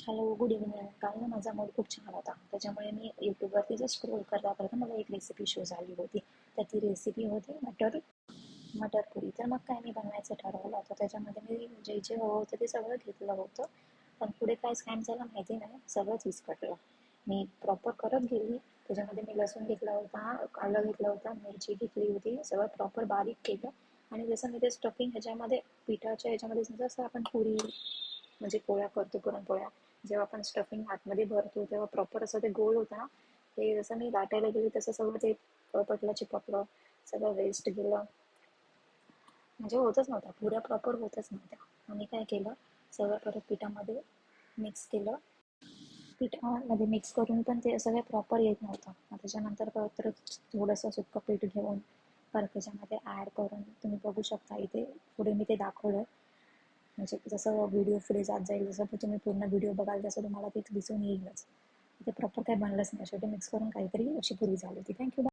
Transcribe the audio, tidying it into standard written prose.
Hello, good evening. काल ना माझा मूड खूप छान होता. त्याच्यामुळे मी यूट्यूबवरती जस्ट स्क्रोल करता करता मला एक रेसिपी शो झाली होती. तर ती रेसिपी होती मटर पुरी. तर मग काय मी बनवायचं ठरवलं होतं. त्याच्यामध्ये मी जे जे हवं होतं ते सगळं घेतलं होतं. पण पुढे काय स्कॅम झाला माहिती नाही. सगळंच विस्कटलं. मी प्रॉपर करत गेली. त्याच्यामध्ये मी लसूण घेतला होता, आलं घेतलं होतं, मिरची घेतली होती. सगळं प्रॉपर बारीक केलं आणि जसं मी ते स्टफिंग ह्याच्यामध्ये पिठाच्या ह्याच्यामध्ये जसं आपण पुरी म्हणजे पोळ्या करतो, पुरणपोळ्या जेव्हा आपण स्टफिंग आतमध्ये भरतो तेव्हा प्रॉपर असं ते गोल होतं ना, ते जसं मी लाटायला गेली तसं सगळं ते पटलं चिपकलं, सगळं वेस्ट गेलं. म्हणजे होतच नव्हत्या पुऱ्या, प्रॉपर होतच नव्हत्या. मी काय केलं, सगळं परत पिठामध्ये मिक्स केलं. पिठामध्ये मिक्स करून पण ते सगळं प्रॉपर येत नव्हतं. मग त्याच्यानंतर परत थोडंसं सुक्कं पीठ घेऊन परत त्याच्यामध्ये ॲड करून तुम्ही बघू शकता इथे पुढे मी ते दाखवलं. म्हणजे जसं व्हिडिओ पुढे जात जाईल, जसं तुम्ही पूर्ण व्हिडिओ बघाल तसं तुम्हाला ते दिसून येईलच. ते प्रॉपर काही बनलंच नाही. शेवटी मिक्स करून काहीतरी अशी पुरी झाली होती. थँक्यू.